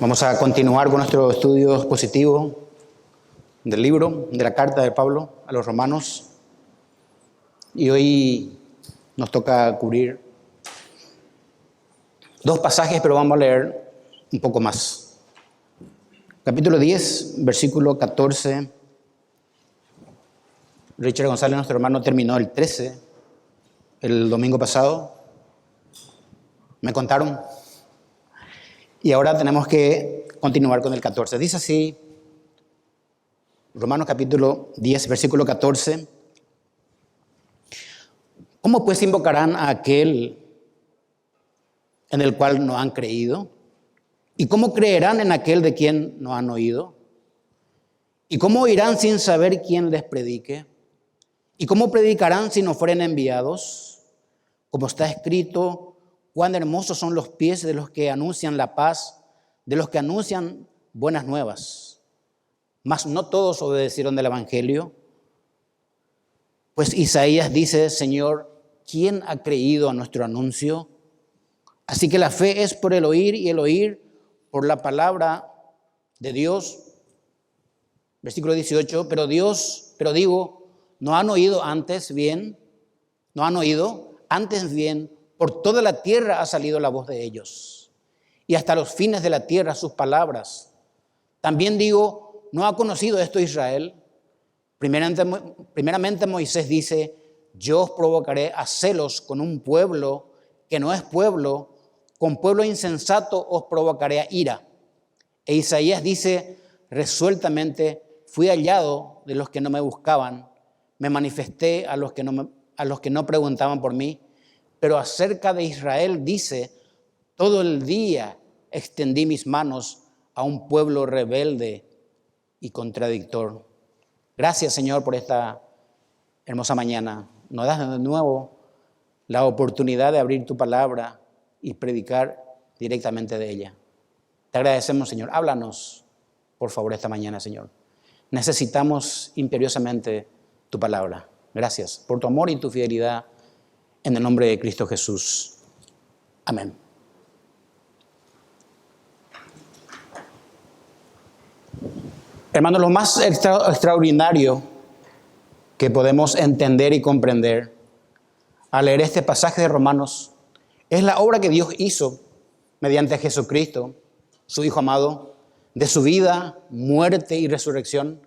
Vamos a continuar con nuestro estudio expositivo del libro, de la carta de Pablo a los romanos. Y hoy nos toca cubrir dos pasajes, pero vamos a leer un poco más. Capítulo 10, versículo 14. Richard González, nuestro hermano, terminó el 13 el domingo pasado. Me contaron. Y ahora tenemos que continuar con el 14. Dice así, Romanos capítulo 10, versículo 14. ¿Cómo pues invocarán a aquel en el cual no han creído? ¿Y cómo creerán en aquel de quien no han oído? ¿Y cómo oirán sin saber quién les predique? ¿Y cómo predicarán si no fueren enviados? Como está escrito, cuán hermosos son los pies de los que anuncian la paz, de los que anuncian buenas nuevas. Mas no todos obedecieron del evangelio. Pues Isaías dice, Señor, ¿quién ha creído a nuestro anuncio? Así que la fe es por el oír y el oír por la palabra de Dios. Versículo 18, pero digo, ¿no han oído antes bien? ¿No han oído antes bien? Por toda la tierra ha salido la voz de ellos, y hasta los fines de la tierra sus palabras. También digo, ¿no ha conocido esto Israel? Primeramente Moisés dice, yo os provocaré a celos con un pueblo que no es pueblo, con pueblo insensato os provocaré a ira. E Isaías dice, resueltamente fui hallado de los que no me buscaban, me manifesté a los que no preguntaban por mí. Pero acerca de Israel dice, todo el día extendí mis manos a un pueblo rebelde y contradictor. Gracias, Señor, por esta hermosa mañana. Nos das de nuevo la oportunidad de abrir tu palabra y predicar directamente de ella. Te agradecemos, Señor. Háblanos, por favor, esta mañana, Señor. Necesitamos imperiosamente tu palabra. Gracias por tu amor y tu fidelidad. En el nombre de Cristo Jesús. Amén. Hermanos, lo más extraordinario que podemos entender y comprender al leer este pasaje de Romanos es la obra que Dios hizo mediante Jesucristo, su Hijo amado, de su vida, muerte y resurrección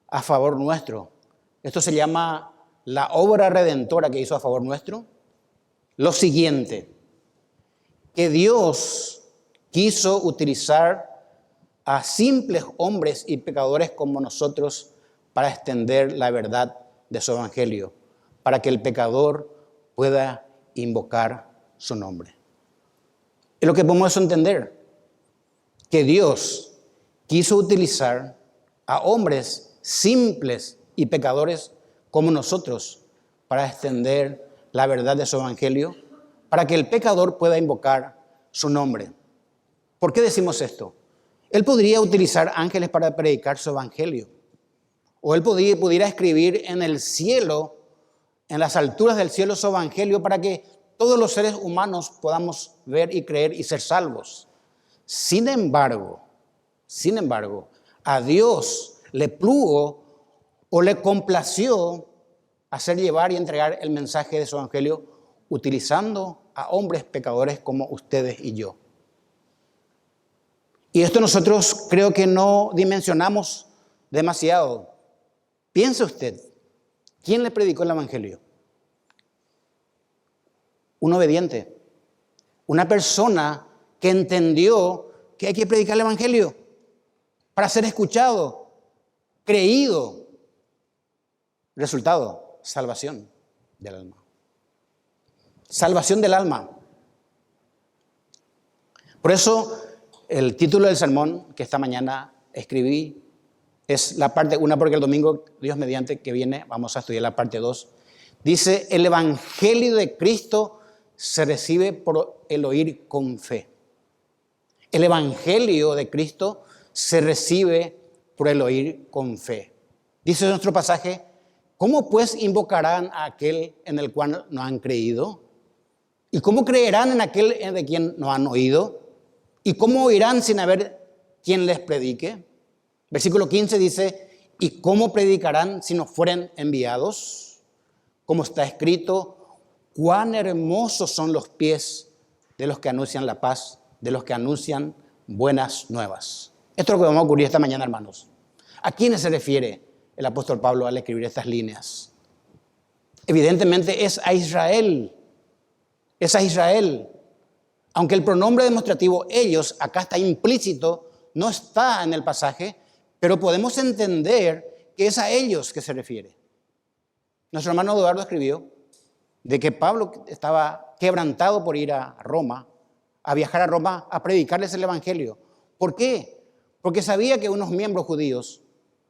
a favor nuestro. Esto se llama la obra redentora que hizo a favor nuestro. Lo siguiente, que Dios quiso utilizar a simples hombres y pecadores como nosotros para extender la verdad de su evangelio, para que el pecador pueda invocar su nombre. Es lo que podemos entender, que Dios quiso utilizar a hombres simples y pecadores como nosotros para extender la verdad de su evangelio, para que el pecador pueda invocar su nombre. ¿Por qué decimos esto? Él podría utilizar ángeles para predicar su evangelio, o él pudiera escribir en el cielo, en las alturas del cielo, su evangelio para que todos los seres humanos podamos ver y creer y ser salvos. Sin embargo, a Dios le plugo o le complació hacer llevar y entregar el mensaje de su evangelio utilizando a hombres pecadores como ustedes y yo. Y esto nosotros creo que no dimensionamos demasiado. Piense usted, ¿quién le predicó el evangelio? Un obediente, una persona que entendió que hay que predicar el evangelio para ser escuchado, creído. Resultado, salvación del alma. Salvación del alma. Por eso, el título del sermón que esta mañana escribí es la parte 1, porque el domingo, Dios mediante, que viene, vamos a estudiar la parte 2. Dice, el evangelio de Cristo se recibe por el oír con fe. El evangelio de Cristo se recibe por el oír con fe. Dice nuestro pasaje, ¿cómo pues invocarán a aquel en el cual no han creído? ¿Y cómo creerán en aquel de quien no han oído? ¿Y cómo oirán sin haber quien les predique. Versículo 15 dice, ¿y cómo predicarán si no fueren enviados? Como está escrito, cuán hermosos son los pies de los que anuncian la paz, de los que anuncian buenas nuevas. Esto es lo que vamos a ocurrir esta mañana, hermanos. ¿A quiénes se refiere el apóstol Pablo al escribir estas líneas? Evidentemente es a Israel. Es a Israel. Aunque el pronombre demostrativo ellos acá está implícito, no está en el pasaje, pero podemos entender que es a ellos que se refiere. Nuestro hermano Eduardo escribió de que Pablo estaba quebrantado por ir a Roma, a viajar a Roma a predicarles el evangelio. ¿Por qué? Porque sabía que unos miembros judíos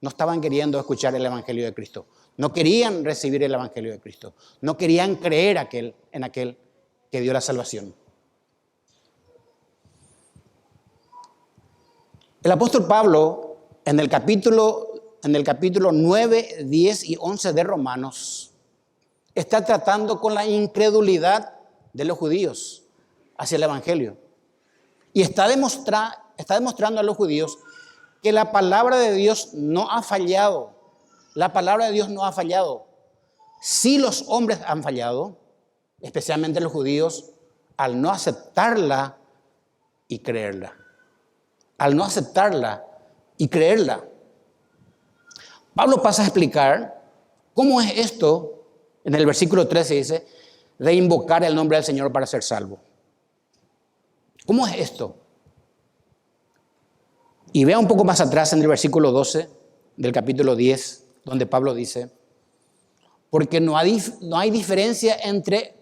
no estaban queriendo escuchar el evangelio de Cristo. No querían recibir el evangelio de Cristo. No querían creer en aquel que dio la salvación. El apóstol Pablo, en el capítulo 9, 10 y 11 de Romanos, está tratando con la incredulidad de los judíos hacia el evangelio. Y está demostrando a los judíos que la palabra de Dios no ha fallado. La palabra de Dios no ha fallado. Sí, los hombres han fallado, especialmente los judíos, al no aceptarla y creerla. Al no aceptarla y creerla. Pablo pasa a explicar cómo es esto, en el versículo 13 dice, de invocar el nombre del Señor para ser salvo. ¿Cómo es esto? Y vea un poco más atrás en el versículo 12 del capítulo 10, donde Pablo dice, porque no hay diferencia entre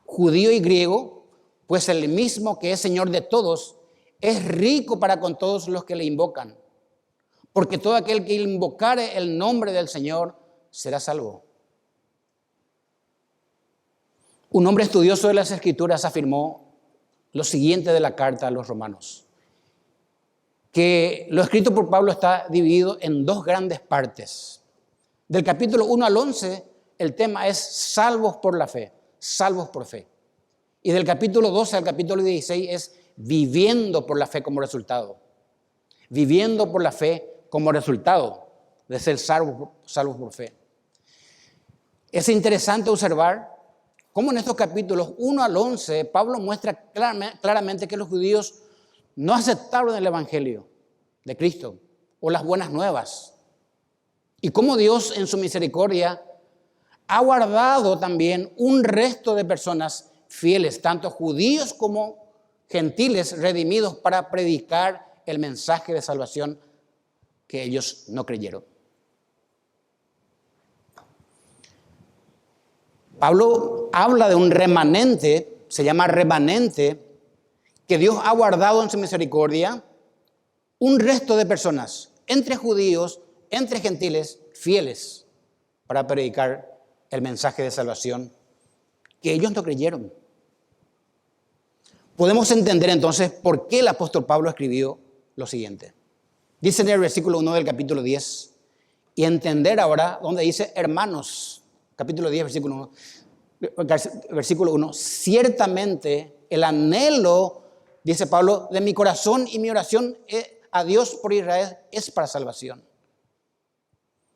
judío y griego, pues el mismo que es Señor de todos, es rico para con todos los que le invocan. Porque todo aquel que invocare el nombre del Señor será salvo. Un hombre estudioso de las Escrituras afirmó lo siguiente de la carta a los romanos, que lo escrito por Pablo está dividido en dos grandes partes. Del capítulo 1 al 11, el tema es salvos por la fe, salvos por fe. Y del capítulo 12 al capítulo 16 es viviendo por la fe como resultado. Viviendo por la fe como resultado de ser salvos por fe. Es interesante observar cómo en estos capítulos 1 al 11 Pablo muestra claramente que los judíos no aceptaron el evangelio de Cristo o las buenas nuevas. Y cómo Dios en su misericordia ha guardado también un resto de personas fieles, tanto judíos como gentiles redimidos, para predicar el mensaje de salvación que ellos no creyeron. Pablo habla de un remanente, se llama remanente, que Dios ha guardado en su misericordia, un resto de personas, entre judíos, entre gentiles, fieles, para predicar el mensaje de salvación que ellos no creyeron. Podemos entender entonces por qué el apóstol Pablo escribió lo siguiente. Dice en el versículo 1 del capítulo 10, y entender ahora donde dice hermanos, capítulo 10, versículo 1, ciertamente el anhelo, dice Pablo, de mi corazón y mi oración a Dios por Israel es para salvación.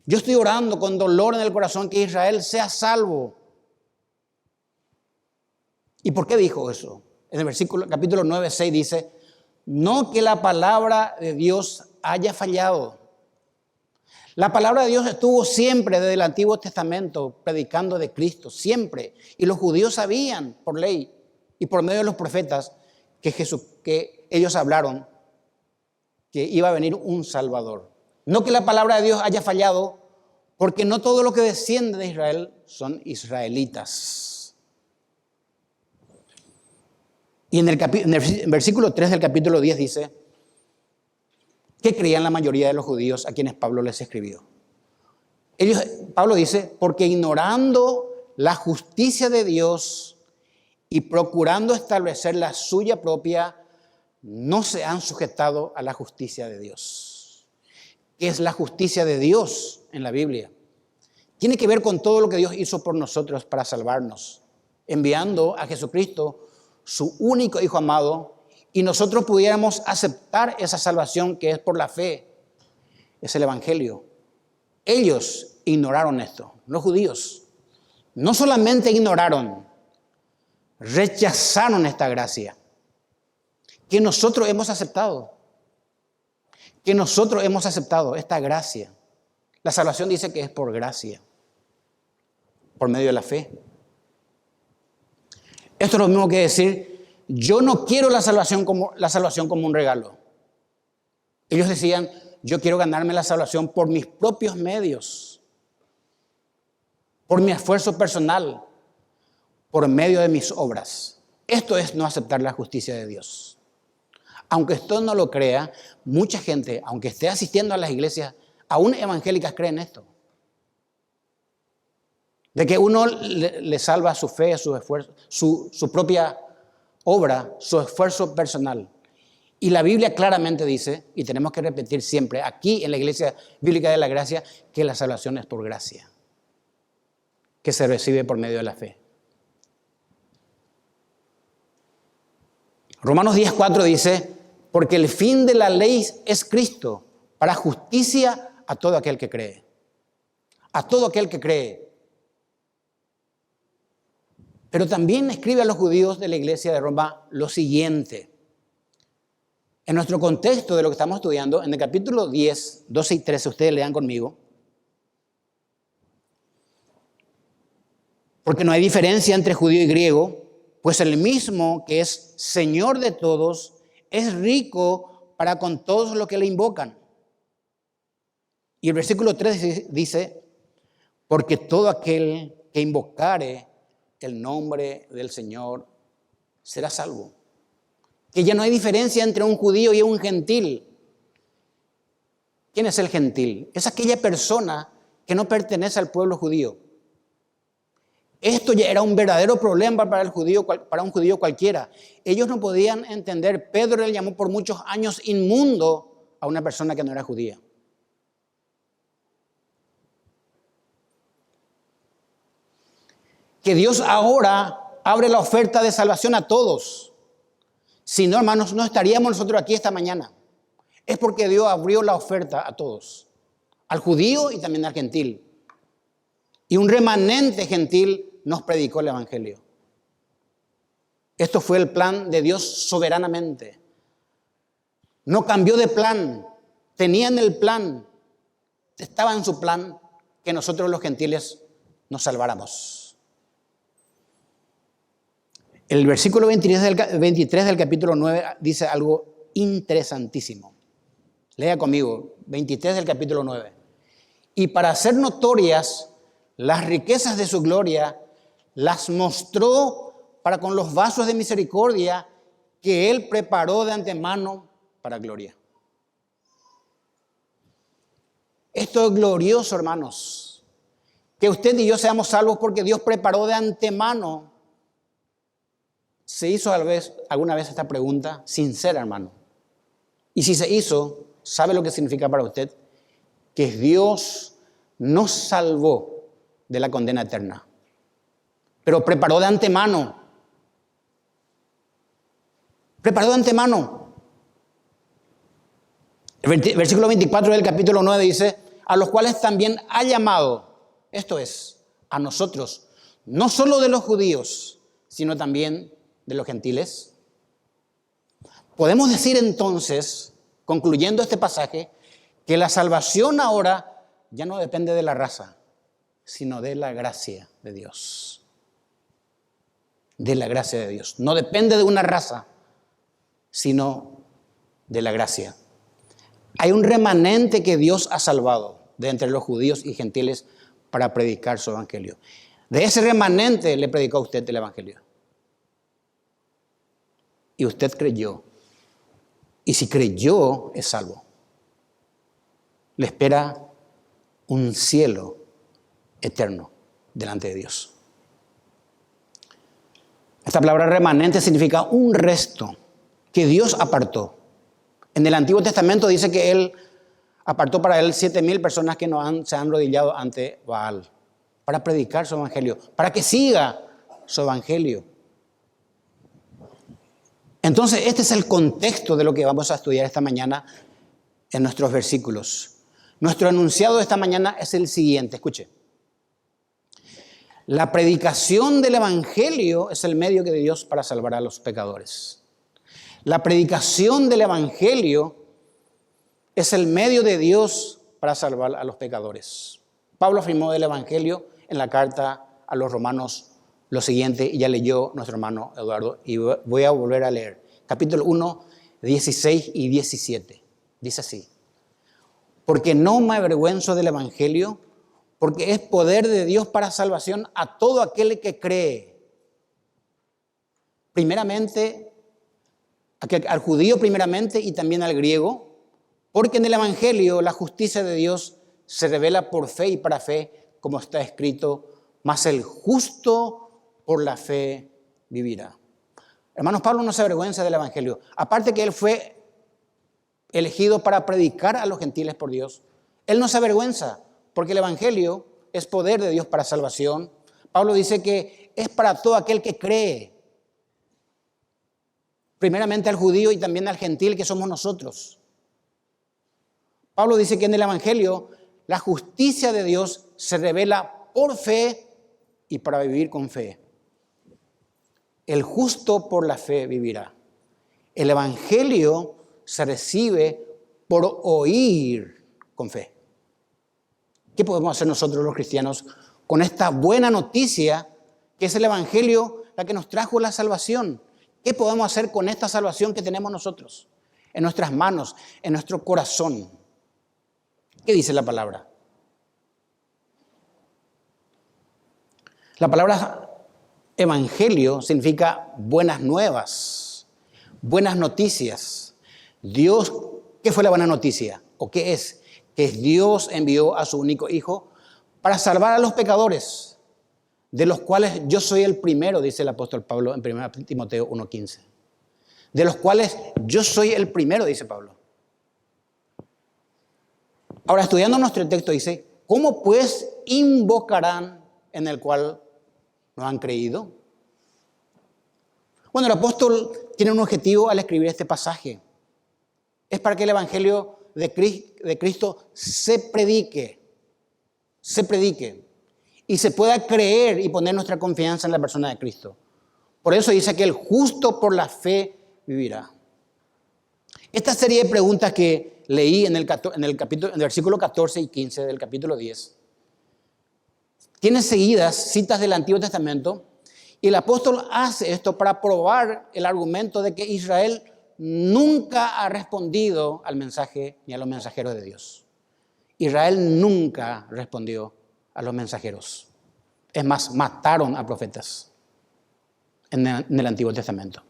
Yo estoy orando con dolor en el corazón que Israel sea salvo. ¿Y por qué dijo eso? En el capítulo 9, 6 dice, no que la palabra de Dios haya fallado. La palabra de Dios estuvo siempre desde el Antiguo Testamento predicando de Cristo, siempre. Y los judíos sabían por ley y por medio de los profetas que ellos hablaron que iba a venir un Salvador. No que la palabra de Dios haya fallado, porque no todo lo que desciende de Israel son israelitas. Y en el versículo 3 del capítulo 10 dice, ¿qué creían la mayoría de los judíos a quienes Pablo les escribió? Pablo dice, porque ignorando la justicia de Dios y procurando establecer la suya propia, no se han sujetado a la justicia de Dios. ¿Qué es la justicia de Dios en la Biblia? Tiene que ver con todo lo que Dios hizo por nosotros para salvarnos, enviando a Jesucristo, su único Hijo amado, y nosotros pudiéramos aceptar esa salvación que es por la fe, es el Evangelio. Ellos ignoraron esto, los judíos. No solamente ignoraron, rechazaron esta gracia que nosotros hemos aceptado. Que nosotros hemos aceptado esta gracia. La salvación dice que es por gracia, por medio de la fe. Esto es lo mismo que decir, yo no quiero la salvación como un regalo. Ellos decían, yo quiero ganarme la salvación por mis propios medios, por mi esfuerzo personal, por medio de mis obras. Esto es no aceptar la justicia de Dios. Aunque usted no lo crea, mucha gente, aunque esté asistiendo a las iglesias, aún evangélicas, creen esto. De que uno le salva su fe, su esfuerzo, su propia obra, su esfuerzo personal. Y la Biblia claramente dice, y tenemos que repetir siempre, aquí en la Iglesia Bíblica de la Gracia, que la salvación es por gracia, que se recibe por medio de la fe. Romanos 10:4 dice, porque el fin de la ley es Cristo, para justicia a todo aquel que cree. A todo aquel que cree. Pero también escribe a los judíos de la iglesia de Roma lo siguiente. En nuestro contexto de lo que estamos estudiando, en el capítulo 10, 12 y 13, ustedes lean conmigo. Porque no hay diferencia entre judío y griego, pues el mismo que es Señor de todos, es rico para con todos los que le invocan. Y el versículo 3 dice, porque todo aquel que invocare el nombre del Señor será salvo. Que ya no hay diferencia entre un judío y un gentil. ¿Quién es el gentil? Es aquella persona que no pertenece al pueblo judío. Esto ya era un verdadero problema para un judío cualquiera. Ellos no podían entender. Pedro le llamó por muchos años inmundo a una persona que no era judía. Que Dios ahora abre la oferta de salvación a todos. Si no, hermanos, no estaríamos nosotros aquí esta mañana. Es porque Dios abrió la oferta a todos. Al judío y también al gentil. Y un remanente gentil nos predicó el Evangelio. Esto fue el plan de Dios soberanamente. No cambió de plan. Tenían el plan. Estaba en su plan que nosotros los gentiles nos salváramos. El versículo 23 del capítulo 9 dice algo interesantísimo. Lea conmigo, 23 del capítulo 9. Y para hacer notorias las riquezas de su gloria, las mostró para con los vasos de misericordia que Él preparó de antemano para gloria. Esto es glorioso, hermanos. Que usted y yo seamos salvos porque Dios preparó de antemano. ¿Se hizo alguna vez esta pregunta sincera, hermano? Y si se hizo, ¿sabe lo que significa para usted? Que Dios nos salvó de la condena eterna, pero preparó de antemano. Preparó de antemano. El versículo 24 del capítulo 9 dice, a los cuales también ha llamado, esto es, a nosotros, no solo de los judíos, sino también de los gentiles. Podemos decir entonces, concluyendo este pasaje, que la salvación ahora ya no depende de la raza, sino de la gracia de Dios. De la gracia de Dios. No depende de una raza, sino de la gracia. Hay un remanente que Dios ha salvado de entre los judíos y gentiles para predicar su evangelio. De ese remanente le predicó a usted el evangelio. Y usted creyó. Y si creyó, es salvo. Le espera un cielo eterno delante de Dios. Esta palabra remanente significa un resto que Dios apartó. En el Antiguo Testamento dice que Él apartó para Él 7,000 personas que se han arrodillado ante Baal para predicar su evangelio, para que siga su evangelio. Entonces, este es el contexto de lo que vamos a estudiar esta mañana en nuestros versículos. Nuestro enunciado de esta mañana es el siguiente, escuche. La predicación del Evangelio es el medio de Dios para salvar a los pecadores. La predicación del Evangelio es el medio de Dios para salvar a los pecadores. Pablo afirmó del Evangelio en la carta a los romanos lo siguiente, y ya leyó nuestro hermano Eduardo, y voy a volver a leer. Capítulo 1, 16 y 17. Dice así: porque no me avergüenzo del Evangelio, porque es poder de Dios para salvación a todo aquel que cree. Primeramente, al judío primeramente y también al griego, porque en el Evangelio la justicia de Dios se revela por fe y para fe, como está escrito, mas el justo por la fe vivirá. Hermanos, Pablo no se avergüenza del Evangelio. Aparte que él fue elegido para predicar a los gentiles por Dios, él no se avergüenza, porque el Evangelio es poder de Dios para salvación. Pablo dice que es para todo aquel que cree. Primeramente al judío y también al gentil, que somos nosotros. Pablo dice que en el Evangelio la justicia de Dios se revela por fe y para vivir con fe. El justo por la fe vivirá. El Evangelio se recibe por oír con fe. ¿Qué podemos hacer nosotros los cristianos con esta buena noticia que es el Evangelio, la que nos trajo la salvación? ¿Qué podemos hacer con esta salvación que tenemos nosotros en nuestras manos, en nuestro corazón? ¿Qué dice la palabra? La palabra evangelio significa buenas nuevas, buenas noticias. Dios, ¿qué fue la buena noticia? ¿O qué es? Que Dios envió a su único Hijo para salvar a los pecadores, de los cuales yo soy el primero, dice el apóstol Pablo en 1 Timoteo 1:15. De los cuales yo soy el primero, dice Pablo. Ahora, estudiando nuestro texto, dice, ¿cómo pues invocarán en el cual no han creído? Bueno, el apóstol tiene un objetivo al escribir este pasaje. Es para que el Evangelio de Cristo se predique y se pueda creer y poner nuestra confianza en la persona de Cristo. Por eso dice que el justo por la fe vivirá. Esta serie de preguntas que leí en el versículo 14 y 15 del capítulo 10 tiene seguidas citas del Antiguo Testamento, y el apóstol hace esto para probar el argumento de que Israel nunca ha respondido al mensaje ni a los mensajeros de Dios. Israel nunca respondió a los mensajeros. Es más, mataron a profetas en el Antiguo Testamento.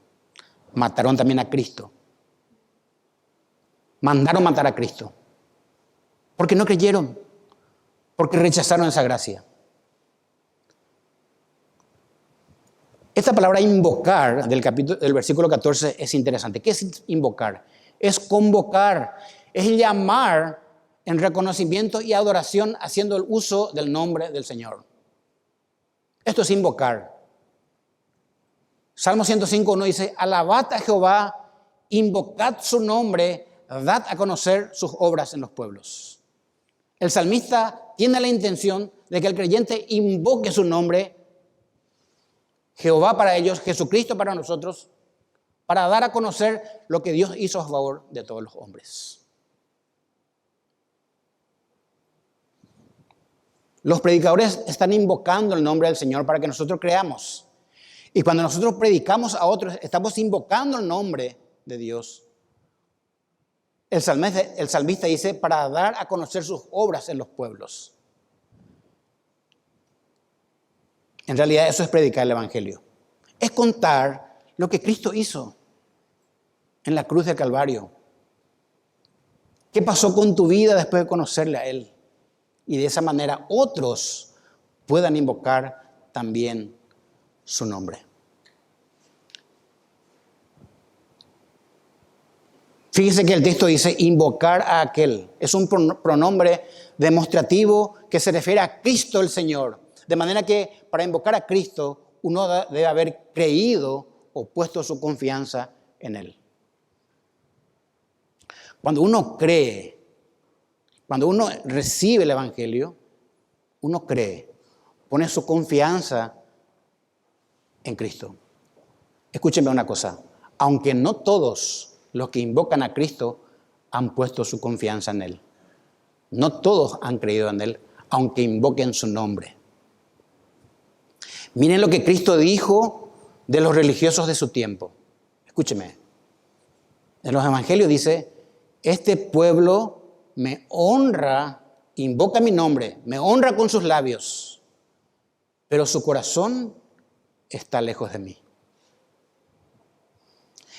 Mataron también a Cristo. Mandaron matar a Cristo. Porque no creyeron. Porque rechazaron esa gracia. Esta palabra invocar del versículo 14 es interesante. ¿Qué es invocar? Es convocar, es llamar en reconocimiento y adoración haciendo el uso del nombre del Señor. Esto es invocar. Salmo 105:1 dice, alabad a Jehová, invocad su nombre, dad a conocer sus obras en los pueblos. El salmista tiene la intención de que el creyente invoque su nombre, Jehová para ellos, Jesucristo para nosotros, para dar a conocer lo que Dios hizo a favor de todos los hombres. Los predicadores están invocando el nombre del Señor para que nosotros creamos. Y cuando nosotros predicamos a otros, estamos invocando el nombre de Dios. El salmista dice, para dar a conocer sus obras en los pueblos. En realidad eso es predicar el Evangelio. Es contar lo que Cristo hizo en la cruz del Calvario. ¿Qué pasó con tu vida después de conocerle a Él? Y de esa manera otros puedan invocar también su nombre. Fíjese que el texto dice invocar a aquel. Es un pronombre demostrativo que se refiere a Cristo el Señor. De manera que para invocar a Cristo uno debe haber creído o puesto su confianza en Él. Cuando uno cree, cuando uno recibe el Evangelio, uno cree, pone su confianza en Cristo. Escúchenme una cosa, aunque no todos los que invocan a Cristo han puesto su confianza en Él. No todos han creído en Él, aunque invoquen su nombre. Miren lo que Cristo dijo de los religiosos de su tiempo. Escúcheme. En los evangelios dice, este pueblo me honra, invoca mi nombre, me honra con sus labios, pero su corazón está lejos de mí.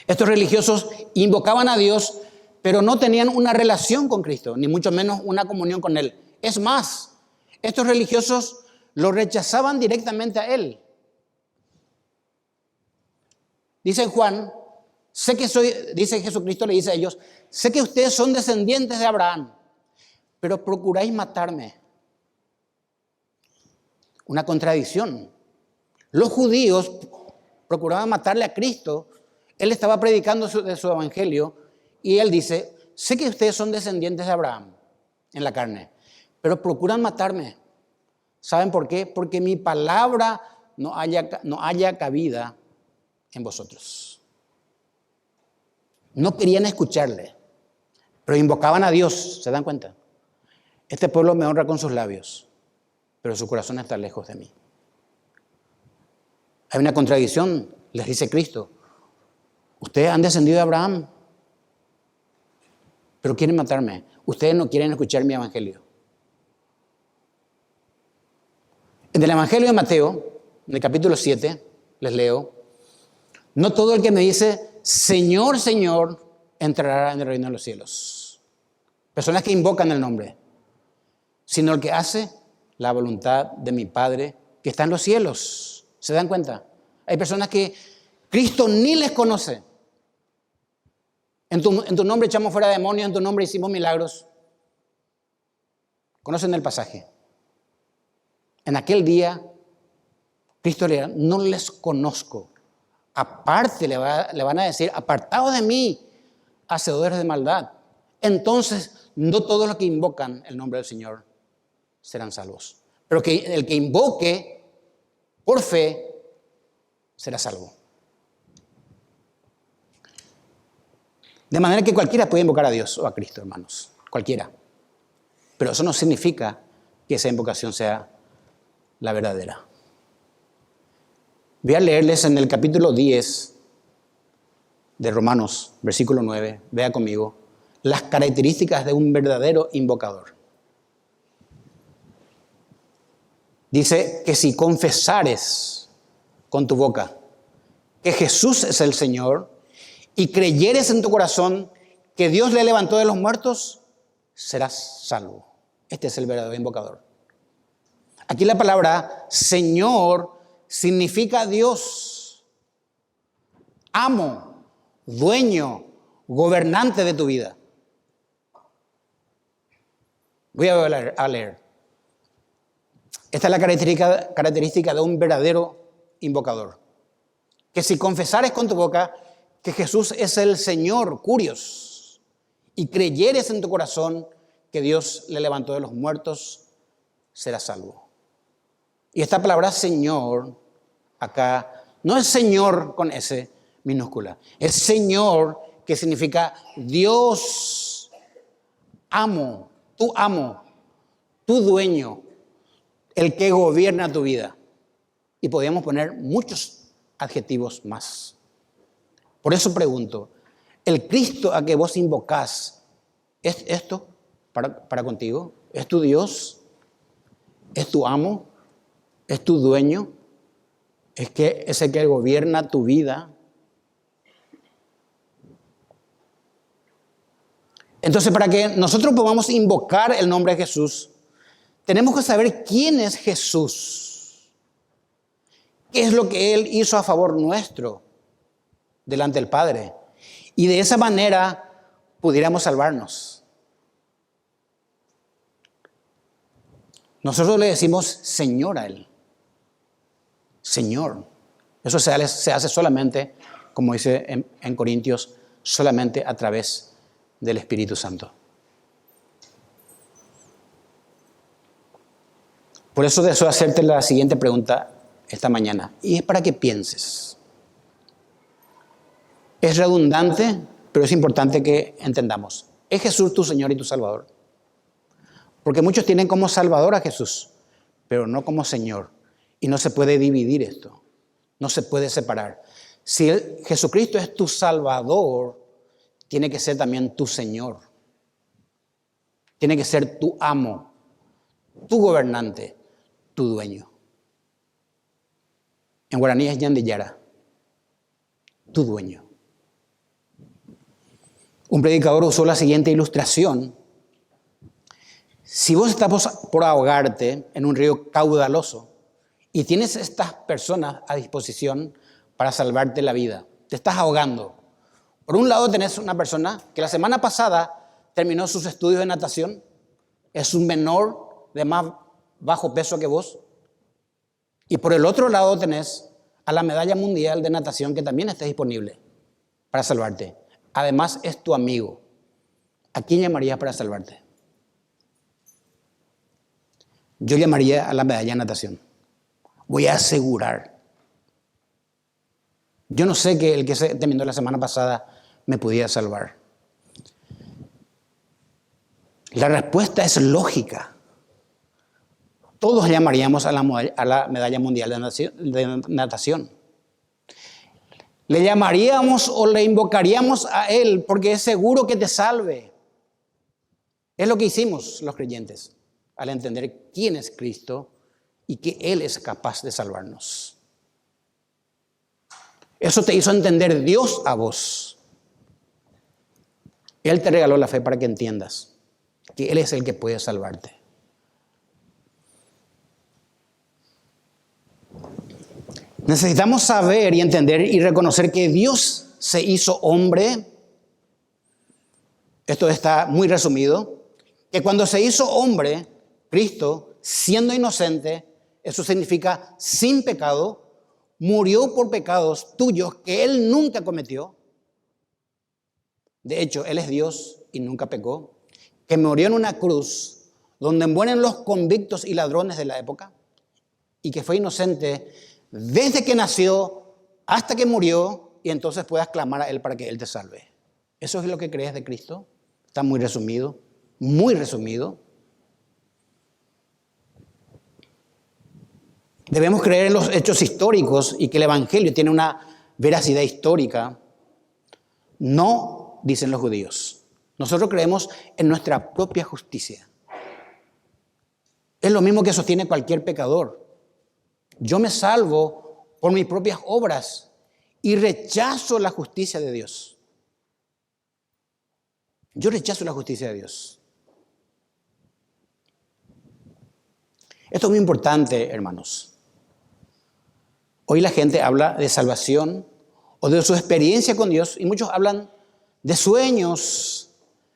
Estos religiosos invocaban a Dios, pero no tenían una relación con Cristo, ni mucho menos una comunión con Él. Es más, estos religiosos lo rechazaban directamente a Él. Dice Juan, dice Jesucristo, le dice a ellos, sé que ustedes son descendientes de Abraham, pero procuráis matarme. Una contradicción. Los judíos procuraban matarle a Cristo. Él estaba predicando de su evangelio y él dice, sé que ustedes son descendientes de Abraham en la carne, pero procuran matarme. ¿Saben por qué? Porque mi palabra no haya cabida en vosotros. No querían escucharle, pero invocaban a Dios, ¿se dan cuenta? Este pueblo me honra con sus labios, pero su corazón está lejos de mí. Hay una contradicción, les dice Cristo. Ustedes han descendido de Abraham, pero quieren matarme. Ustedes no quieren escuchar mi evangelio. En el evangelio de Mateo, en el capítulo 7, les leo, no todo el que me dice, Señor, Señor, entrará en el reino de los cielos. Personas que invocan el nombre, sino el que hace la voluntad de mi Padre que está en los cielos. ¿Se dan cuenta? Hay personas que Cristo ni les conoce. En tu nombre echamos fuera demonios, en tu nombre hicimos milagros. ¿Conocen el pasaje? En aquel día, Cristo le dirá, no les conozco. Aparte le van a decir, apartados de mí, hacedores de maldad. Entonces, no todos los que invocan el nombre del Señor serán salvos. Pero que el que invoque por fe será salvo. De manera que cualquiera puede invocar a Dios o a Cristo, hermanos. Cualquiera. Pero eso no significa que esa invocación sea la verdadera. Voy a leerles en el capítulo 10 de Romanos, versículo 9. Vea conmigo las características de un verdadero invocador. Dice que si confesares con tu boca que Jesús es el Señor y creyeres en tu corazón que Dios le levantó de los muertos, serás salvo. Este es el verdadero invocador. Aquí la palabra Señor significa Dios, amo, dueño, gobernante de tu vida. Voy a leer. Esta es la característica de un verdadero invocador. Que si confesares con tu boca que Jesús es el Señor, curios, y creyeres en tu corazón que Dios le levantó de los muertos, serás salvo. Y esta palabra Señor, acá, no es Señor con S minúscula, es Señor que significa Dios, amo, tu dueño, el que gobierna tu vida. Y podríamos poner muchos adjetivos más. Por eso pregunto, ¿el Cristo a que vos invocás es esto para contigo? ¿Es tu Dios? ¿Es tu amo? ¿Es tu dueño? ¿Es el que gobierna tu vida? Entonces, para que nosotros podamos invocar el nombre de Jesús, tenemos que saber quién es Jesús. ¿Qué es lo que Él hizo a favor nuestro delante del Padre? Y de esa manera pudiéramos salvarnos. Nosotros le decimos Señor a Él. Señor. Eso se hace solamente como dice en Corintios, solamente a través del Espíritu Santo. Por eso deseo hacerte la siguiente pregunta esta mañana, y es para que pienses. Es redundante, pero es importante que entendamos. ¿Es Jesús tu Señor y tu Salvador? Porque muchos tienen como Salvador a Jesús, pero no como Señor. Y no se puede dividir esto. No se puede separar. Si Jesucristo es tu Salvador, tiene que ser también tu Señor. Tiene que ser tu amo, tu gobernante, tu dueño. En guaraní es Yandiyara, tu dueño. Un predicador usó la siguiente ilustración. Si vos estás por ahogarte en un río caudaloso y tienes estas personas a disposición para salvarte la vida, te estás ahogando. Por un lado tenés una persona que la semana pasada terminó sus estudios de natación, es un menor de más bajo peso que vos. Y por el otro lado tenés a la medalla mundial de natación que también está disponible para salvarte. Además es tu amigo. ¿A quién llamarías para salvarte? Yo llamaría a la medalla de natación. Voy a asegurar. Yo no sé que el que se terminó la semana pasada me pudiera salvar. La respuesta es lógica. Todos llamaríamos a la medalla mundial de natación. Le llamaríamos o le invocaríamos a él porque es seguro que te salve. Es lo que hicimos los creyentes al entender quién es Cristo y que Él es capaz de salvarnos. Eso te hizo entender Dios a vos. Él te regaló la fe para que entiendas que Él es el que puede salvarte. Necesitamos saber y entender y reconocer que Dios se hizo hombre. Esto está muy resumido. Que cuando se hizo hombre, Cristo, siendo inocente, eso significa sin pecado, murió por pecados tuyos que Él nunca cometió. De hecho, Él es Dios y nunca pecó. Que murió en una cruz donde mueren los convictos y ladrones de la época. Y que fue inocente desde que nació hasta que murió, y entonces puedas clamar a Él para que Él te salve. ¿Eso es lo que crees de Cristo? Está muy resumido, muy resumido. Debemos creer en los hechos históricos y que el Evangelio tiene una veracidad histórica. No, dicen los judíos. Nosotros creemos en nuestra propia justicia. Es lo mismo que sostiene cualquier pecador. Yo me salvo por mis propias obras y rechazo la justicia de Dios. Yo rechazo la justicia de Dios. Esto es muy importante, hermanos. Hoy la gente habla de salvación o de su experiencia con Dios y muchos hablan de sueños,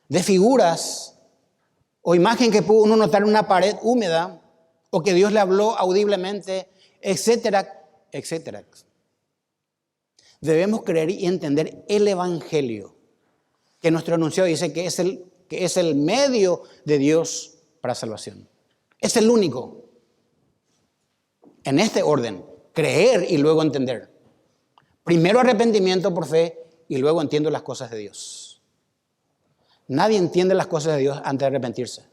de figuras o imagen que pudo uno notar en una pared húmeda o que Dios le habló audiblemente, etcétera, etcétera. Debemos creer y entender el Evangelio, que nuestro enunciado dice que es el medio de Dios para salvación. Es el único. En este orden, creer y luego entender. Primero arrepentimiento por fe y luego entiendo las cosas de Dios. Nadie entiende las cosas de Dios antes de arrepentirse.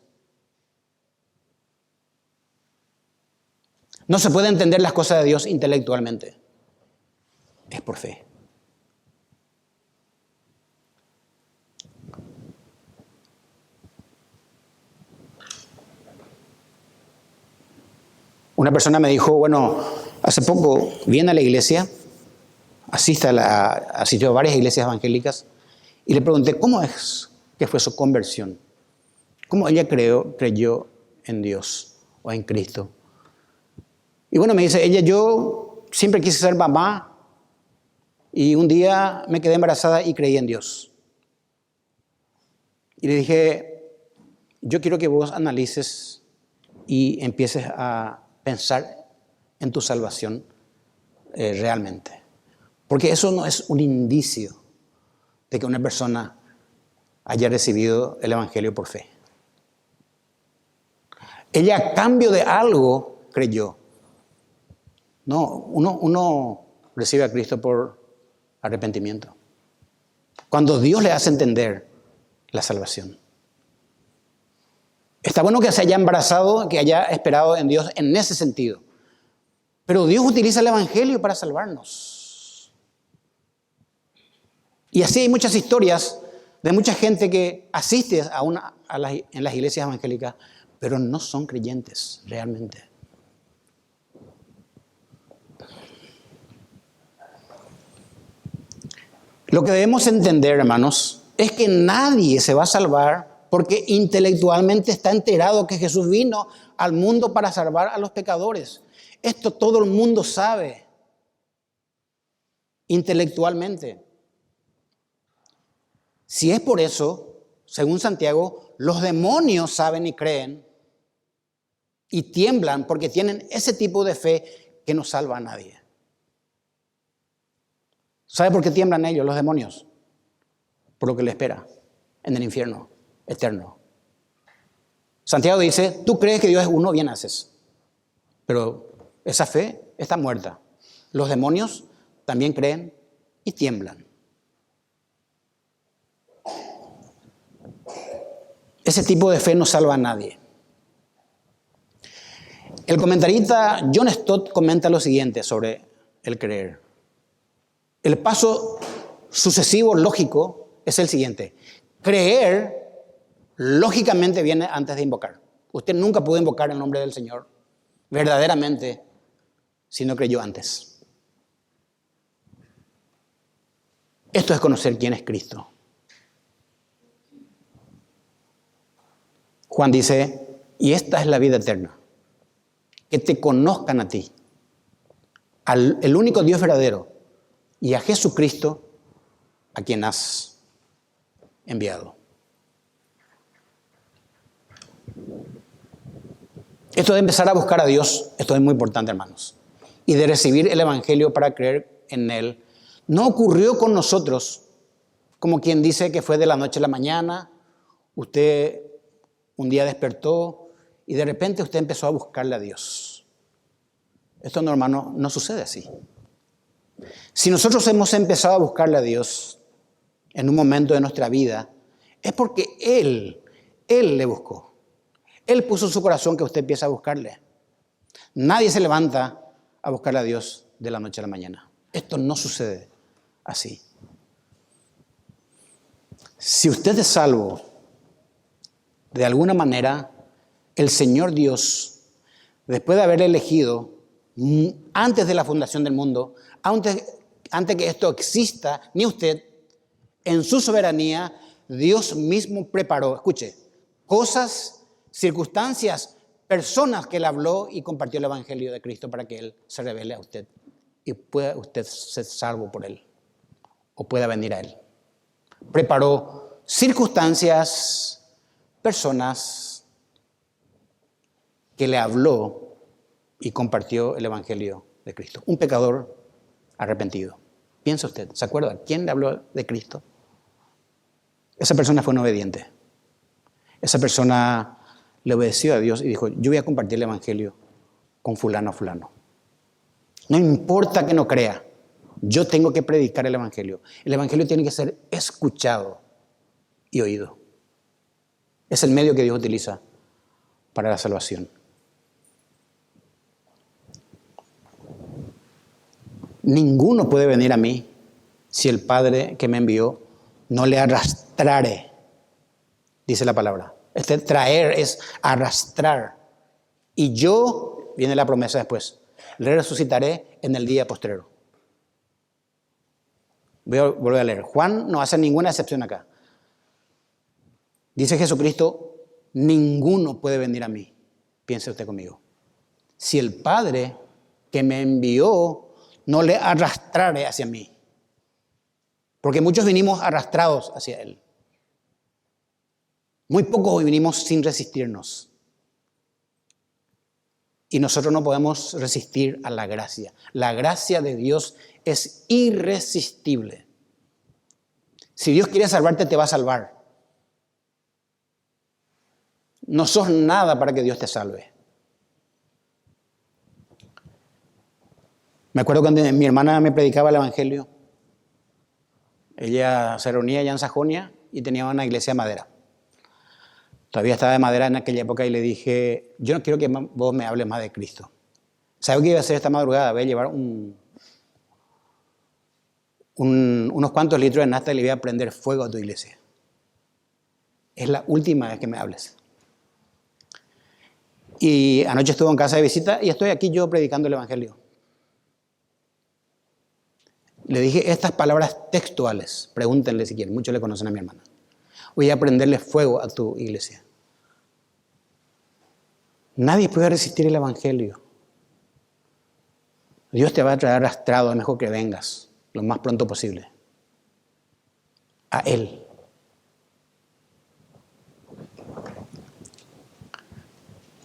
No se puede entender las cosas de Dios intelectualmente. Es por fe. Una persona me dijo, bueno, hace poco viene a la iglesia, asistió a varias iglesias evangélicas, y le pregunté, ¿cómo es que fue su conversión? ¿Cómo ella creyó en Dios o en Cristo? Y bueno, me dice, yo siempre quise ser mamá y un día me quedé embarazada y creí en Dios. Y le dije, yo quiero que vos analices y empieces a pensar en tu salvación realmente. Porque eso no es un indicio de que una persona haya recibido el Evangelio por fe. Ella a cambio de algo creyó. No, uno recibe a Cristo por arrepentimiento. Cuando Dios le hace entender la salvación. Está bueno que se haya embarazado, que haya esperado en Dios en ese sentido. Pero Dios utiliza el Evangelio para salvarnos. Y así hay muchas historias de mucha gente que asiste en las iglesias evangélicas, pero no son creyentes realmente. Lo que debemos entender, hermanos, es que nadie se va a salvar porque intelectualmente está enterado que Jesús vino al mundo para salvar a los pecadores. Esto todo el mundo sabe, intelectualmente. Si es por eso, según Santiago, los demonios saben y creen y tiemblan porque tienen ese tipo de fe que no salva a nadie. ¿Sabe por qué tiemblan ellos, los demonios? Por lo que les espera en el infierno eterno. Santiago dice, tú crees que Dios es uno, bien haces. Pero esa fe está muerta. Los demonios también creen y tiemblan. Ese tipo de fe no salva a nadie. El comentarista John Stott comenta lo siguiente sobre el creer. El paso sucesivo lógico es el siguiente. Creer lógicamente viene antes de invocar. Usted nunca pudo invocar el nombre del Señor verdaderamente si no creyó antes. Esto es conocer quién es Cristo. Juan dice, y esta es la vida eterna, que te conozcan a ti, el único Dios verdadero, y a Jesucristo, a quien has enviado. Esto de empezar a buscar a Dios, esto es muy importante, hermanos, y de recibir el Evangelio para creer en Él, no ocurrió con nosotros, como quien dice que fue de la noche a la mañana, usted un día despertó y de repente usted empezó a buscarle a Dios. Esto, no, hermano, no sucede así. Si nosotros hemos empezado a buscarle a Dios en un momento de nuestra vida, es porque Él le buscó. Él puso en su corazón que usted empiece a buscarle. Nadie se levanta a buscarle a Dios de la noche a la mañana. Esto no sucede así. Si usted es salvo, de alguna manera, el Señor Dios, después de haber elegido, antes de la fundación del mundo, antes que esto exista, ni usted, en su soberanía, Dios mismo preparó, escuche, cosas, circunstancias, personas que Él habló y compartió el Evangelio de Cristo para que Él se revele a usted y pueda usted ser salvo por Él o pueda venir a Él. Preparó circunstancias, personas que le habló y compartió el Evangelio de Cristo. Un pecador arrepentido. Piensa usted, ¿se acuerda? ¿Quién le habló de Cristo? Esa persona fue no obediente. Esa persona le obedeció a Dios y dijo, yo voy a compartir el Evangelio con fulano o fulano. No importa que no crea, yo tengo que predicar el Evangelio. El Evangelio tiene que ser escuchado y oído. Es el medio que Dios utiliza para la salvación. Ninguno puede venir a mí si el Padre que me envió no le arrastrare, dice la palabra. Este traer es arrastrar. Y yo, viene la promesa después, le resucitaré en el día postrero. Voy a volver a leer. Juan no hace ninguna excepción acá. Dice Jesucristo, ninguno puede venir a mí. Piense usted conmigo. Si el Padre que me envió no le arrastrare hacia mí. Porque muchos vinimos arrastrados hacia Él. Muy pocos vinimos sin resistirnos. Y nosotros no podemos resistir a la gracia. La gracia de Dios es irresistible. Si Dios quiere salvarte, te va a salvar. No sos nada para que Dios te salve. Me acuerdo cuando mi hermana me predicaba el Evangelio. Ella se reunía allá en Sajonia y tenía una iglesia de madera. Todavía estaba de madera en aquella época y le dije, yo no quiero que vos me hables más de Cristo. ¿Sabes qué iba a hacer esta madrugada? Voy a llevar unos cuantos litros de nafta y le voy a prender fuego a tu iglesia. Es la última vez que me hables. Y anoche estuve en casa de visita y estoy aquí yo predicando el Evangelio. Le dije estas palabras textuales. Pregúntenle si quieren. Muchos le conocen a mi hermana. Voy a prenderle fuego a tu iglesia. Nadie puede resistir el Evangelio. Dios te va a traer arrastrado. Es mejor que vengas lo más pronto posible a Él.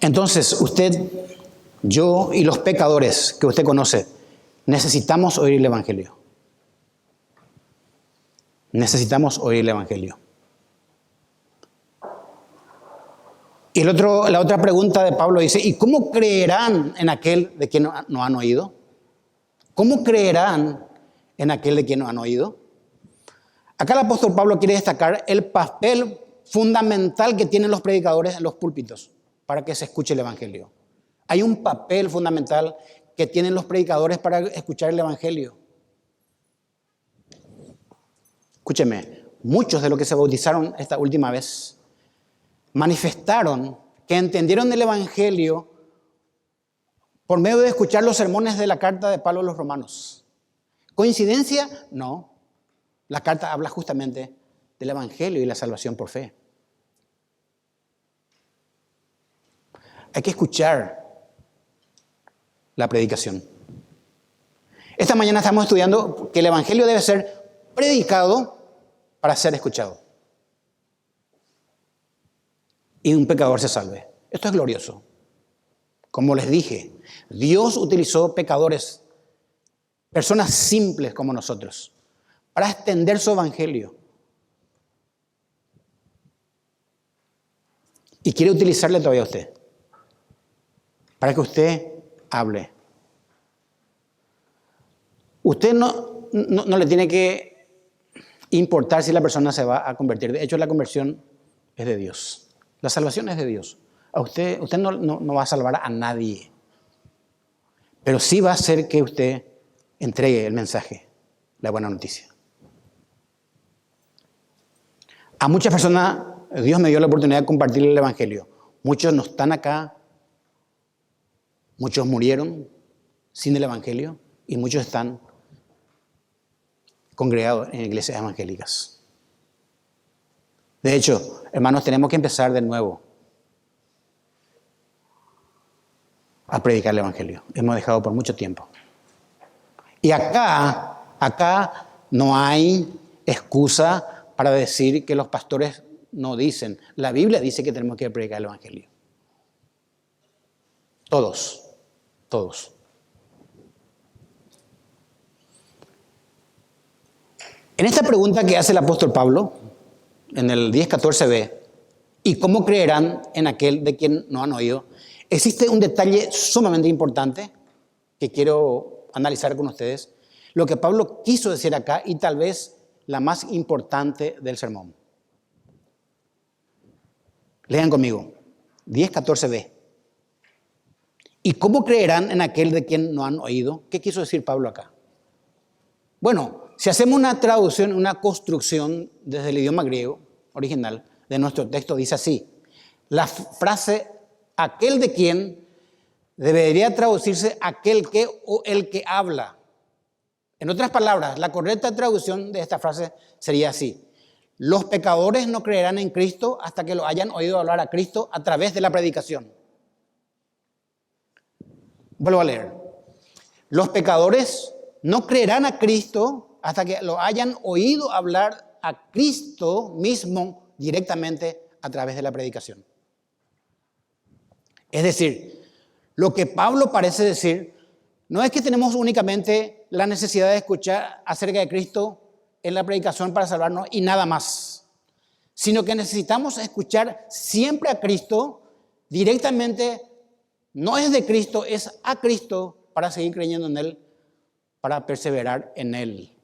Entonces, usted, yo y los pecadores que usted conoce, necesitamos oír el Evangelio. Necesitamos oír el Evangelio. Y la otra pregunta de Pablo dice, ¿y cómo creerán en aquel de quien no han oído? ¿Cómo creerán en aquel de quien no han oído? Acá el apóstol Pablo quiere destacar el papel fundamental que tienen los predicadores en los púlpitos para que se escuche el Evangelio. Hay un papel fundamental que tienen los predicadores para escuchar el Evangelio. Escúcheme, muchos de los que se bautizaron esta última vez manifestaron que entendieron el Evangelio por medio de escuchar los sermones de la carta de Pablo a los romanos. ¿Coincidencia? No. La carta habla justamente del Evangelio y la salvación por fe. Hay que escuchar la predicación. Esta mañana estamos estudiando que el Evangelio debe ser predicado para ser escuchado. Y un pecador se salve. Esto es glorioso. Como les dije, Dios utilizó pecadores, personas simples como nosotros, para extender su Evangelio. Y quiere utilizarle todavía a usted, para que usted hable. Usted no le tiene que importar si la persona se va a convertir. De hecho, la conversión es de Dios. La salvación es de Dios. A usted no va a salvar a nadie. Pero sí va a hacer que usted entregue el mensaje, la buena noticia. A muchas personas Dios me dio la oportunidad de compartir el Evangelio. Muchos no están acá. Muchos murieron sin el Evangelio y muchos están congregados en iglesias evangélicas. De hecho, hermanos, tenemos que empezar de nuevo a predicar el Evangelio. Hemos dejado por mucho tiempo. Y acá no hay excusa para decir que los pastores no dicen. La Biblia dice que tenemos que predicar el Evangelio. Todos. En esta pregunta que hace el apóstol Pablo, en el 10:14b, ¿y cómo creerán en aquel de quien no han oído? Existe un detalle sumamente importante que quiero analizar con ustedes. Lo que Pablo quiso decir acá y tal vez la más importante del sermón. Lean conmigo, 10:14b. ¿Y cómo creerán en aquel de quien no han oído? ¿Qué quiso decir Pablo acá? Bueno, si hacemos una traducción, una construcción desde el idioma griego original de nuestro texto, dice así. La frase aquel de quien debería traducirse aquel que o el que habla. En otras palabras, la correcta traducción de esta frase sería así. Los pecadores no creerán en Cristo hasta que lo hayan oído hablar a Cristo a través de la predicación. Vuelvo a leer. Los pecadores no creerán a Cristo hasta que lo hayan oído hablar a Cristo mismo directamente a través de la predicación. Es decir, Lo que Pablo parece decir no es que tenemos únicamente la necesidad de escuchar acerca de Cristo en la predicación para salvarnos y nada más, sino que necesitamos escuchar siempre a Cristo directamente. No es de Cristo, es a Cristo para seguir creyendo en Él, para perseverar en Él.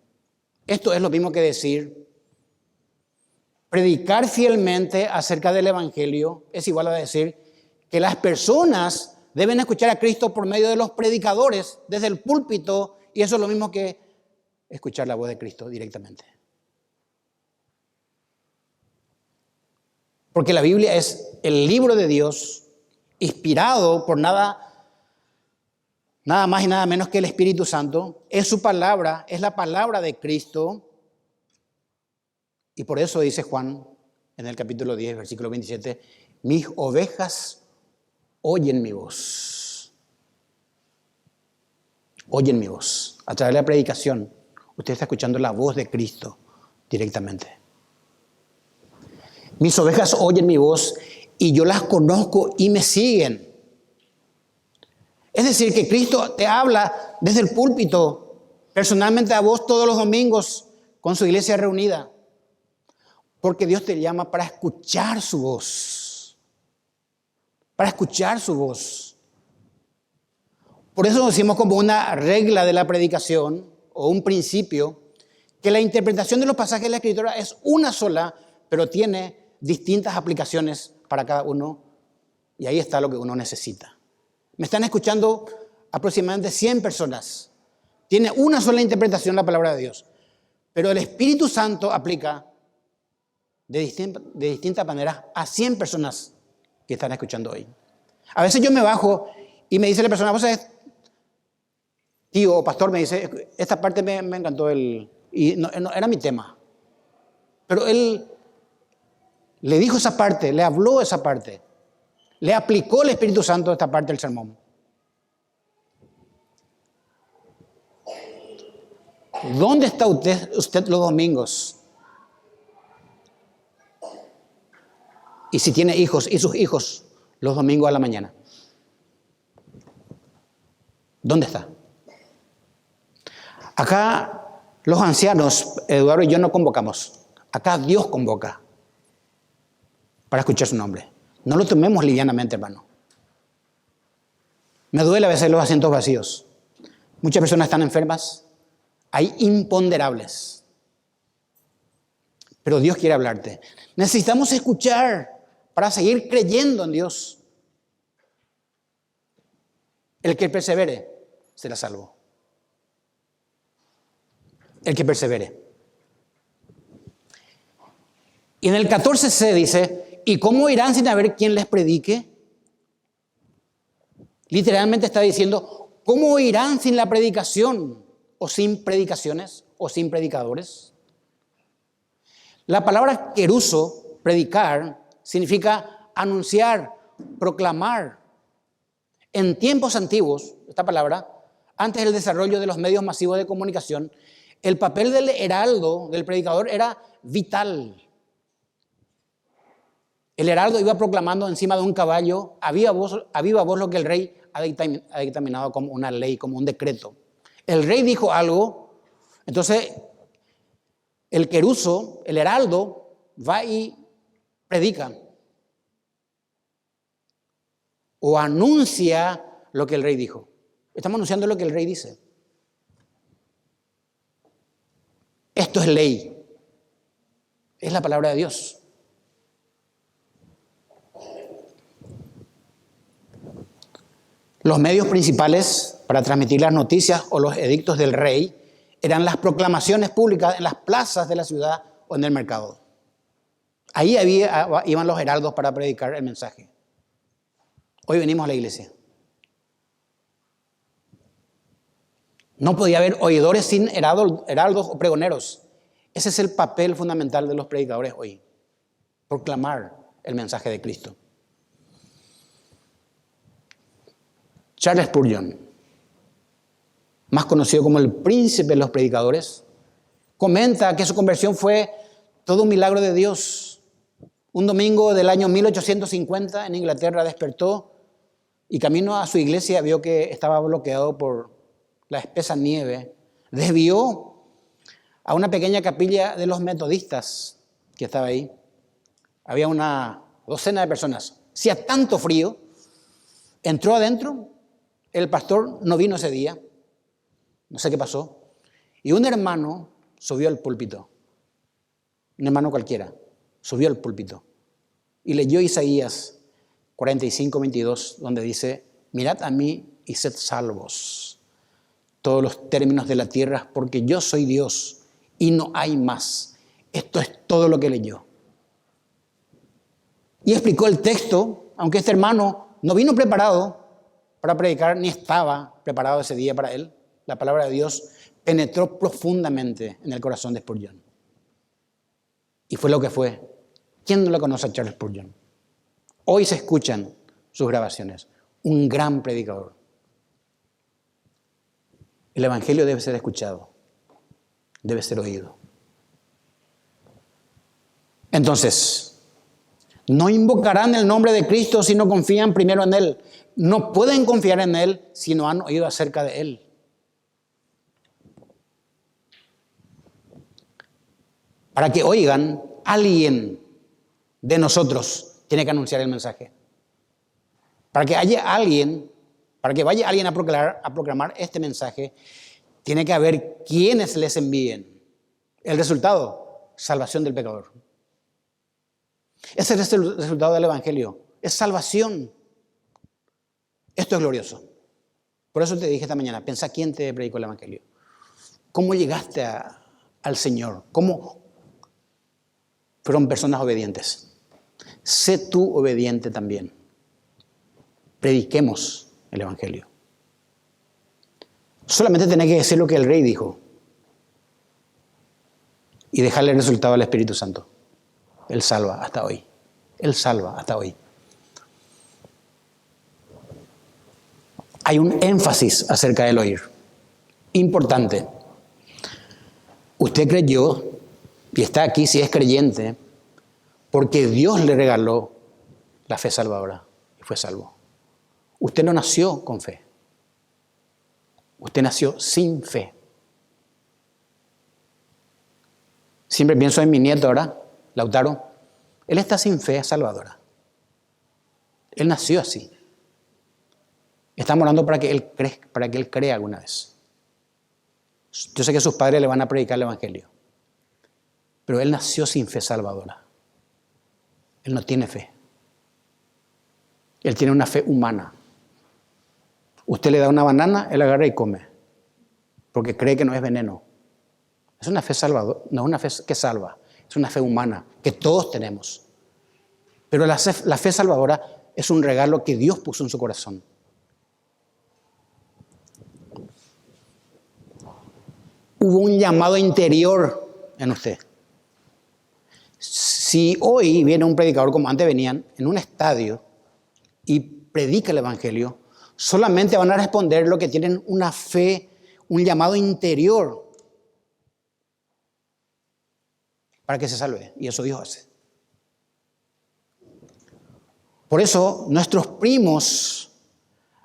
Esto es lo mismo que decir, predicar fielmente acerca del Evangelio es igual a decir que las personas deben escuchar a Cristo por medio de los predicadores desde el púlpito, y eso es lo mismo que escuchar la voz de Cristo directamente. Porque la Biblia es el libro de Dios, inspirado por nada más y nada menos que el Espíritu Santo. Es su palabra, es la palabra de Cristo. Y por eso dice Juan en el capítulo 10, versículo 27, mis ovejas oyen mi voz. Oyen mi voz. A través de la predicación, usted está escuchando la voz de Cristo directamente. Mis ovejas oyen mi voz y yo las conozco y me siguen. Es decir, que Cristo te habla desde el púlpito, personalmente a vos todos los domingos con su iglesia reunida. Porque Dios te llama para escuchar su voz. Para escuchar su voz. Por eso decimos como una regla de la predicación o un principio que la interpretación de los pasajes de la Escritura es una sola, pero tiene distintas aplicaciones para cada uno, y ahí está lo que uno necesita. Me están escuchando aproximadamente 100 personas. Tiene una sola interpretación la palabra de Dios, pero el Espíritu Santo aplica de distintas maneras a 100 personas que están escuchando hoy. A veces yo me bajo y me dice la persona, vos sabés, tío o pastor, me dice, esta parte me encantó, y no era mi tema, pero él le dijo esa parte, le habló esa parte, le aplicó el Espíritu Santo esta parte del sermón. ¿Dónde está usted los domingos? Y si tiene hijos, y sus hijos los domingos a la mañana. ¿Dónde está? Acá los ancianos, Eduardo y yo, no convocamos. Acá Dios convoca para escuchar su nombre. No lo tomemos livianamente, hermano. Me duele a veces los asientos vacíos. Muchas personas están enfermas. Hay imponderables. Pero Dios quiere hablarte. Necesitamos escuchar para seguir creyendo en Dios. El que persevere será salvo. El que persevere. Y en el 14c dice, ¿y cómo irán sin haber quien les predique? Literalmente está diciendo, ¿cómo irán sin la predicación? O sin predicaciones, o sin predicadores. La palabra queruso, predicar, significa anunciar, proclamar. En tiempos antiguos, esta palabra, antes del desarrollo de los medios masivos de comunicación, el papel del heraldo, del predicador, era vital. El heraldo iba proclamando encima de un caballo a viva voz lo que el rey ha dictaminado como una ley, como un decreto. El rey dijo algo, entonces el queruso, el heraldo, va y predica o anuncia lo que el rey dijo. Estamos anunciando lo que el rey dice. Esto es ley. Es la palabra de Dios. Los medios principales para transmitir las noticias o los edictos del rey eran las proclamaciones públicas en las plazas de la ciudad o en el mercado. Ahí iban los heraldos para predicar el mensaje. Hoy venimos a la iglesia. No podía haber oidores sin heraldos o pregoneros. Ese es el papel fundamental de los predicadores hoy. Proclamar el mensaje de Cristo. Charles Spurgeon, más conocido como el príncipe de los predicadores, comenta que su conversión fue todo un milagro de Dios. Un domingo del año 1850 en Inglaterra despertó y camino a su iglesia vio que estaba bloqueado por la espesa nieve. Desvió a una pequeña capilla de los metodistas que estaba ahí. Había una docena de personas. Hacía tanto frío. Entró adentro. El pastor no vino ese día. No sé qué pasó. Y un hermano subió al púlpito. Un hermano cualquiera. Subió al púlpito. Y leyó Isaías 45:22, donde dice: mirad a mí y sed salvos, todos los términos de la tierra, porque yo soy Dios y no hay más. Esto es todo lo que leyó. Y explicó el texto, aunque este hermano no vino preparado para predicar, ni estaba preparado ese día para él. La palabra de Dios penetró profundamente en el corazón de Spurgeon. Y fue lo que fue. ¿Quién no lo conoce a Charles Spurgeon? Hoy se escuchan sus grabaciones. Un gran predicador. El evangelio debe ser escuchado. Debe ser oído. Entonces, no invocarán el nombre de Cristo si no confían primero en Él. No pueden confiar en Él si no han oído acerca de Él. Para que oigan, alguien de nosotros tiene que anunciar el mensaje. Para que haya alguien, para que vaya alguien a proclamar este mensaje, tiene que haber quienes les envíen. El resultado, salvación del pecador. Ese es el resultado del evangelio. Es salvación. Esto es glorioso. Por eso te dije esta mañana, pensá quién te predicó el evangelio. ¿Cómo llegaste al Señor? ¿Cómo fueron personas obedientes? Sé tú obediente también. Prediquemos el evangelio. Solamente tenés que decir lo que el rey dijo y dejarle el resultado al Espíritu Santo. Él salva hasta hoy. Él salva hasta hoy. Hay un énfasis acerca del oír. Importante. Usted creyó y está aquí si es creyente porque Dios le regaló la fe salvadora y fue salvo. Usted no nació con fe. Usted nació sin fe. Siempre pienso en mi nieto ahora, Lautaro. Él está sin fe salvadora. Él nació así. Estamos orando para que él crea alguna vez. Yo sé que sus padres le van a predicar el evangelio. Pero él nació sin fe salvadora. Él no tiene fe. Él tiene una fe humana. Usted le da una banana, él agarra y come. Porque cree que no es veneno. Es una fe salvadora, no es una fe que salva. Es una fe humana que todos tenemos. Pero la fe salvadora es un regalo que Dios puso en su corazón. Hubo un llamado interior en usted. Si hoy viene un predicador como antes venían, en un estadio y predica el evangelio, solamente van a responder lo que tienen una fe, un llamado interior para que se salve. Y eso Dios hace. Por eso nuestros primos,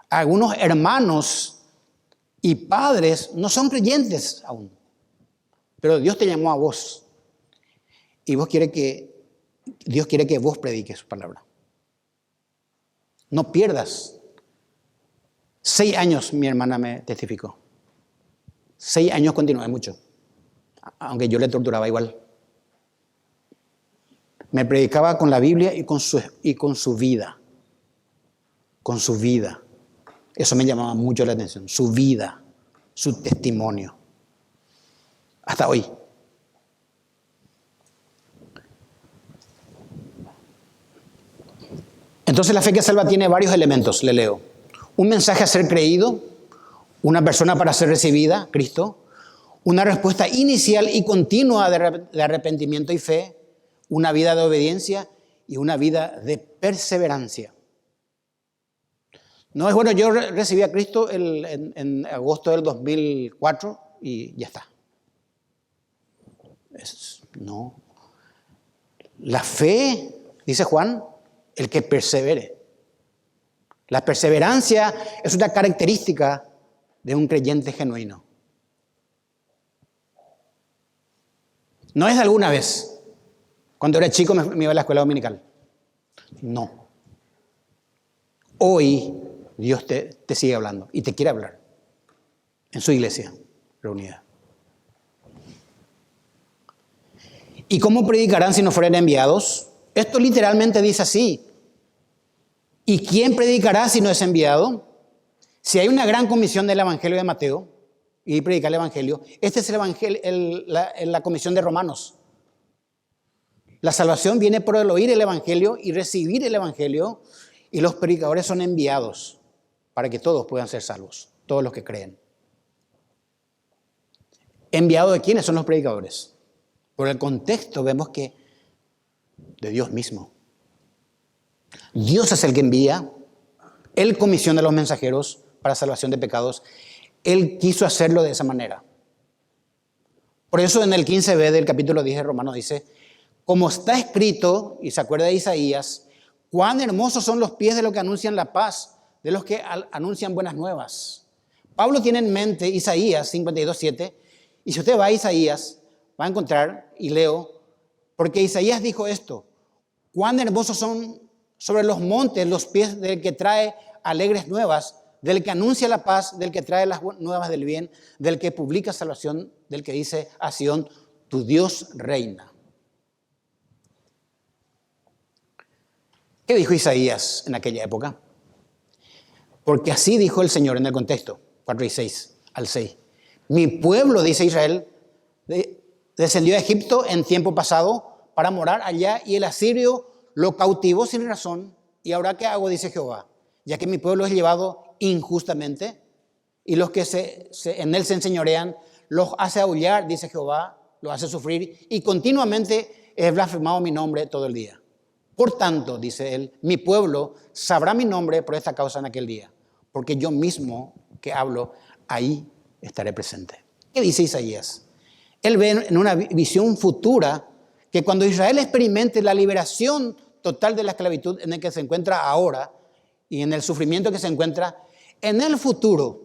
algunos hermanos y padres no son creyentes aún. Pero Dios te llamó a vos. Y Dios quiere que vos prediques su palabra. No pierdas. 6 años mi hermana me testificó. 6 años continué mucho. Aunque yo le torturaba igual. Me predicaba con la Biblia y con su vida. Con su vida. Eso me llamaba mucho la atención. Su vida, su testimonio. Hasta hoy. Entonces la fe que salva tiene varios elementos, le leo. Un mensaje a ser creído, una persona para ser recibida, Cristo, una respuesta inicial y continua de arrepentimiento y fe, una vida de obediencia y una vida de perseverancia. No es bueno, yo recibí a Cristo en agosto del 2004 y ya está. No. La fe, dice Juan, el que persevere. La perseverancia es una característica de un creyente genuino. No es de alguna vez. Cuando era chico me iba a la escuela dominical. No. Hoy Dios te sigue hablando y te quiere hablar en su iglesia reunida. ¿Y cómo predicarán si no fueran enviados? Esto literalmente dice así. ¿Y quién predicará si no es enviado? Si hay una gran comisión del Evangelio de Mateo y predicar el Evangelio, este es el evangelio, la comisión de Romanos. La salvación viene por el oír el Evangelio y recibir el Evangelio, y los predicadores son enviados para que todos puedan ser salvos, todos los que creen. ¿Enviados de quiénes son los predicadores? Por el contexto vemos que de Dios mismo. Dios es el que envía, Él comisiona a los mensajeros para salvación de pecados. Él quiso hacerlo de esa manera. Por eso en el 15b del capítulo 10 de Romanos dice, como está escrito, y se acuerda de Isaías, cuán hermosos son los pies de los que anuncian la paz, de los que anuncian buenas nuevas. Pablo tiene en mente Isaías 52:7, y si usted va a Isaías, va a encontrar, y leo, porque Isaías dijo esto, cuán hermosos son sobre los montes los pies del que trae alegres nuevas, del que anuncia la paz, del que trae las nuevas del bien, del que publica salvación, del que dice a Sión, tu Dios reina. ¿Qué dijo Isaías en aquella época? Porque así dijo el Señor en el contexto, 4:6 al 6. Mi pueblo, dice Israel, descendió a Egipto en tiempo pasado para morar allá y el asirio lo cautivó sin razón. ¿Y ahora qué hago? Dice Jehová. Ya que mi pueblo es llevado injustamente y los que en él se enseñorean, los hace aullar, dice Jehová, los hace sufrir y continuamente he blasfemado mi nombre todo el día. Por tanto, dice él, mi pueblo sabrá mi nombre por esta causa en aquel día, porque yo mismo que hablo, ahí estaré presente. ¿Qué dice Isaías? Él ve en una visión futura que cuando Israel experimente la liberación total de la esclavitud en el que se encuentra ahora y en el sufrimiento que se encuentra, en el futuro,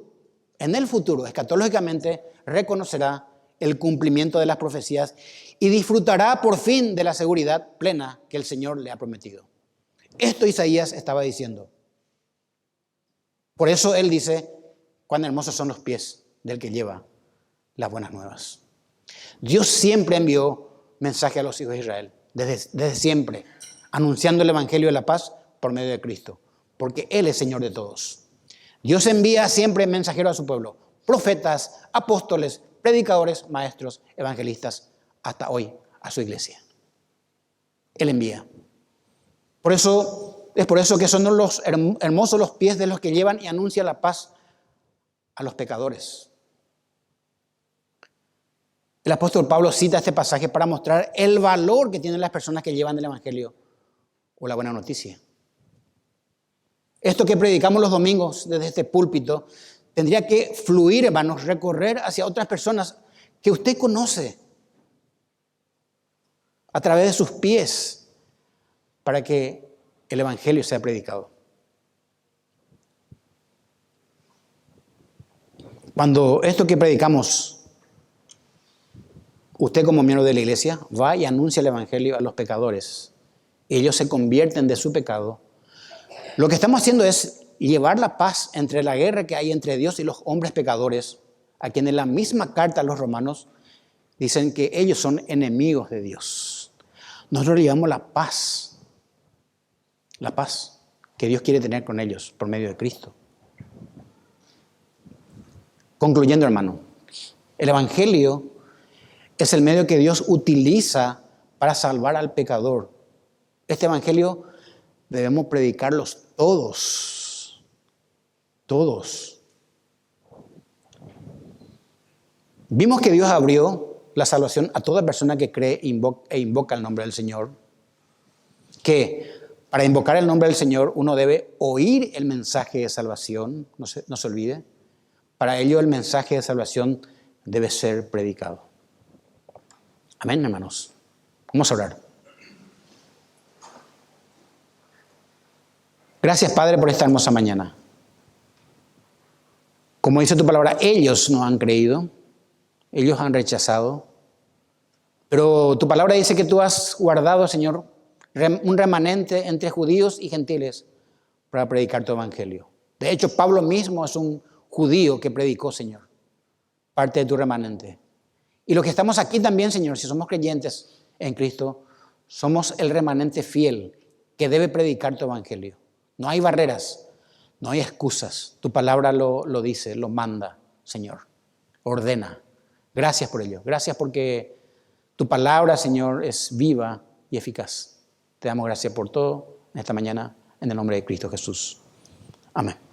escatológicamente, reconocerá el cumplimiento de las profecías y disfrutará por fin de la seguridad plena que el Señor le ha prometido. Esto Isaías estaba diciendo. Por eso él dice, cuán hermosos son los pies del que lleva las buenas nuevas. Dios siempre envió mensaje a los hijos de Israel, desde siempre, anunciando el Evangelio de la paz por medio de Cristo, porque Él es Señor de todos. Dios envía siempre mensajeros a su pueblo, profetas, apóstoles, predicadores, maestros, evangelistas, hasta hoy a su iglesia. Él envía. Es por eso que son los hermosos los pies de los que llevan y anuncian la paz a los pecadores. El apóstol Pablo cita este pasaje para mostrar el valor que tienen las personas que llevan el Evangelio o la buena noticia. Esto que predicamos los domingos desde este púlpito tendría que fluir, hermanos, recorrer hacia otras personas que usted conoce a través de sus pies para que el Evangelio sea predicado. Cuando esto que predicamos, usted como miembro de la iglesia va y anuncia el Evangelio a los pecadores, ellos se convierten de su pecado. Lo que estamos haciendo es llevar la paz entre la guerra que hay entre Dios y los hombres pecadores, a quienes en la misma carta a los romanos dicen que ellos son enemigos de Dios. Nosotros llevamos la paz que Dios quiere tener con ellos por medio de Cristo. Concluyendo, hermano, el Evangelio es el medio que Dios utiliza para salvar al pecador. Este Evangelio debemos predicarlos todos. Vimos que Dios abrió la salvación a toda persona que cree e invoca el nombre del Señor. Que para invocar el nombre del Señor uno debe oír el mensaje de salvación, no se olvide. Para ello el mensaje de salvación debe ser predicado. Amén, hermanos. Vamos a orar. Gracias, Padre, por esta hermosa mañana. Como dice tu palabra, ellos no han creído, ellos han rechazado, pero tu palabra dice que tú has guardado, Señor, un remanente entre judíos y gentiles para predicar tu evangelio. De hecho, Pablo mismo es un judío que predicó, Señor, parte de tu remanente. Y los que estamos aquí también, Señor, si somos creyentes en Cristo, somos el remanente fiel que debe predicar tu evangelio. No hay barreras, no hay excusas. Tu palabra lo dice, lo manda, Señor. Ordena. Gracias por ello. Gracias porque tu palabra, Señor, es viva y eficaz. Te damos gracias por todo en esta mañana, en el nombre de Cristo Jesús. Amén.